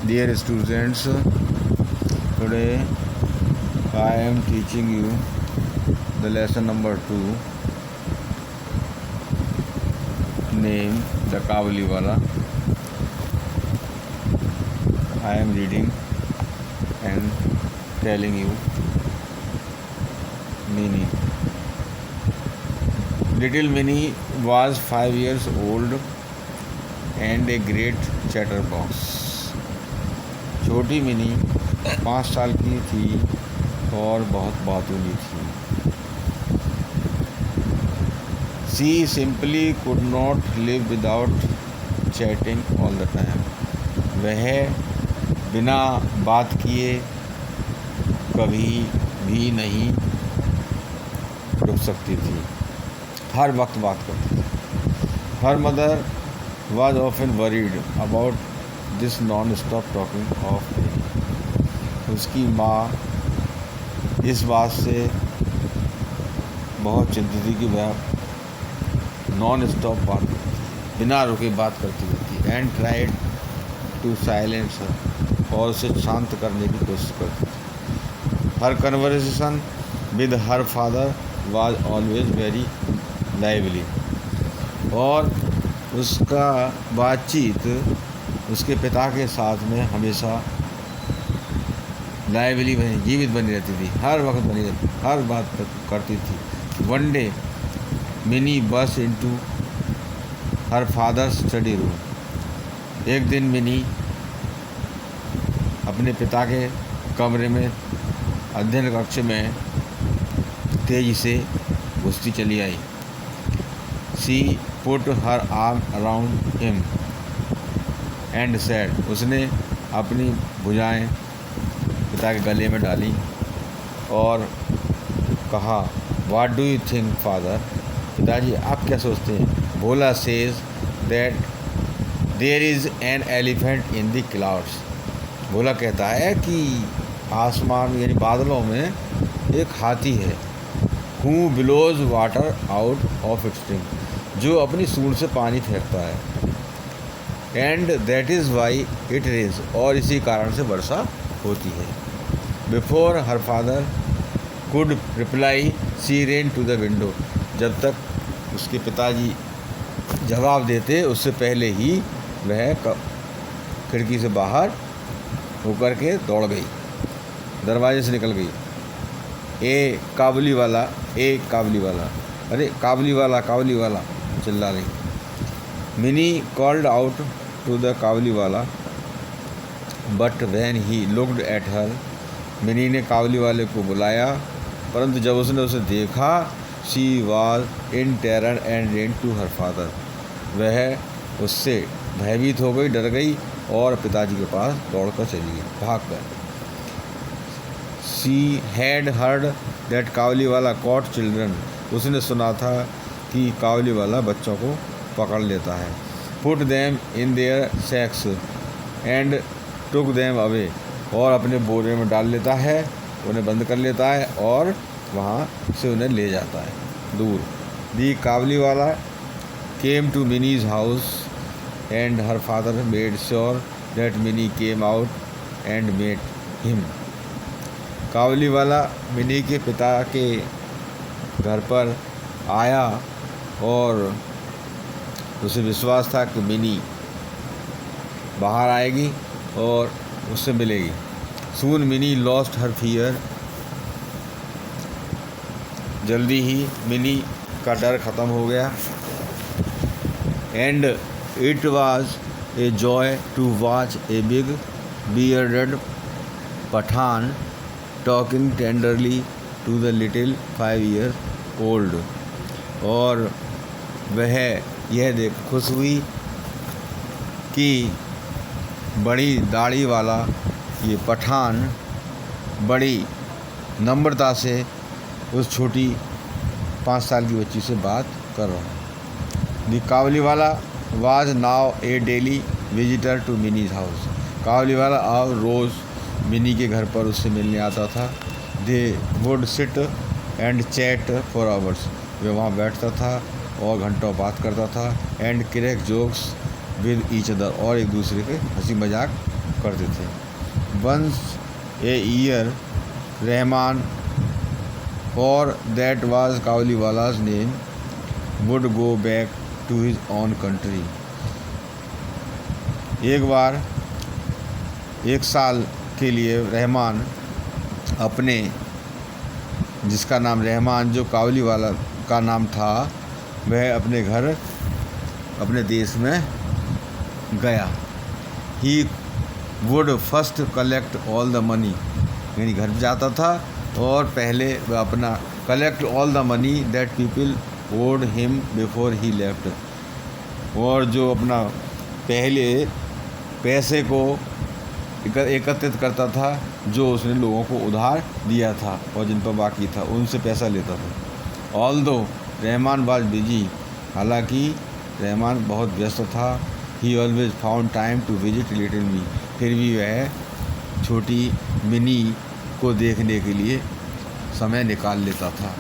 Dear students, today I am teaching you the lesson number 2, name the Kawaliwala. I am reading and telling you meaning. Little Minnie was 5 years old and a great chatterbox. छोटी mini 5 साल की थी और बहुत बातूनी थी. She simply could not live without chatting all the time. वह बिना बात किए कभी भी नहीं रुक सकती थी, हर वक्त बात करती थी. Her mother was often worried about this non-stop talking of Minnie. उसकी माँ इस बात से बहुत चिंतित थी कि वह नॉन स्टॉप बात करती, बिना रुके बात करती रहती. And tried to silence her, और उसे शांत करने की कोशिश करती थी. हर conversation with her father was always very lively. और उसका बातचीत उसके पिता के साथ में हमेशा लाइवली बनी, जीवित बनी रहती थी, हर वक्त बनी रहती, हर बात करती थी. One day mini bus into her father's study room. एक दिन मिनी अपने पिता के कमरे में अध्ययन कक्ष में तेजी से घुसती चली आई. She put her arm around him and said. उसने अपनी भुजाएं पिता के गले में डाली और कहा, what do you think father? पिताजी आप क्या सोचते हैं? Bhola says that there is an elephant in the clouds. Bhola कहता है कि आसमान यानी बादलों में एक हाथी है. Who blows water out of its string, जो अपनी सूंड से पानी फेंकता है. And that is why it rains, और इसी कारण से वर्षा होती है. Before her father could reply she ran to the window. जब तक उसके पिताजी जवाब देते उससे पहले ही वह खिड़की से बाहर होकर के दौड़ गई, दरवाजे से निकल गई. ए काबुलीवाला, ए काबुलीवाला, अरे काबुलीवाला काबुलीवाला चिल्ला रही. Mini called out to the Kabuliwala but when he looked at her. Mini ने काबुलीवाले को बुलाया, परंतु जब उसने उसे देखा, she was in terror and ran to her father. वह उससे भयभीत हो गई, डर गई और पिताजी के पास दौड़कर चली गई, भागकर. She had heard that Kabuliwala caught children. उसने सुना था कि काबुलीवाला बच्चों को पकड़ लेता है. Put them in their sacks and took them away. और अपने बोरे में डाल लेता है, उन्हें बंद कर लेता है और वहाँ से उन्हें ले जाता है दूर. The Kabuliwala came to Mini's house and her father made sure that Mini came out and met him. Kabuliwala Mini के पिता के घर पर आया और उसे विश्वास था कि मिनी बाहर आएगी और उससे मिलेगी. Soon Mini lost her fear. जल्दी ही मिनी का डर ख़त्म हो गया. And it was a joy to watch a big bearded Pathan talking tenderly to the little 5 year old. और वह यह देख खुश हुई कि बड़ी दाढ़ी वाला ये पठान बड़ी नम्रता से उस छोटी 5 साल की बच्ची से बात कर रहा है. The Kabuliwala was now a daily visitor to Mini's house. Kabuliwala अब रोज़ मिनी के घर पर उससे मिलने आता था. They would sit and chat for hours. वे वहाँ बैठता था और घंटों बात करता था. And crack jokes with each other, और एक दूसरे के हंसी मजाक करते थे। Once a year Rahman, for that was काबुलीवाला's name, would go back to his own country. एक बार एक साल के लिए रहमान अपने, जिसका नाम रहमान जो काबुलीवाला का नाम था, वह अपने घर, अपने देश में गया। He would first collect all the money, यानी घर जाता था और पहले वह अपना collect all the money that people owed him before he left, और जो अपना पहले पैसे को एकत्रित करता था जो उसने लोगों को उधार दिया था और जिन पर बाकी था उनसे पैसा लेता था। ऑल्दो रहमान वाज बिजी, हालांकि रहमान बहुत व्यस्त था। He always found time to visit little me, फिर भी वह छोटी मिनी को देखने के लिए समय निकाल लेता था।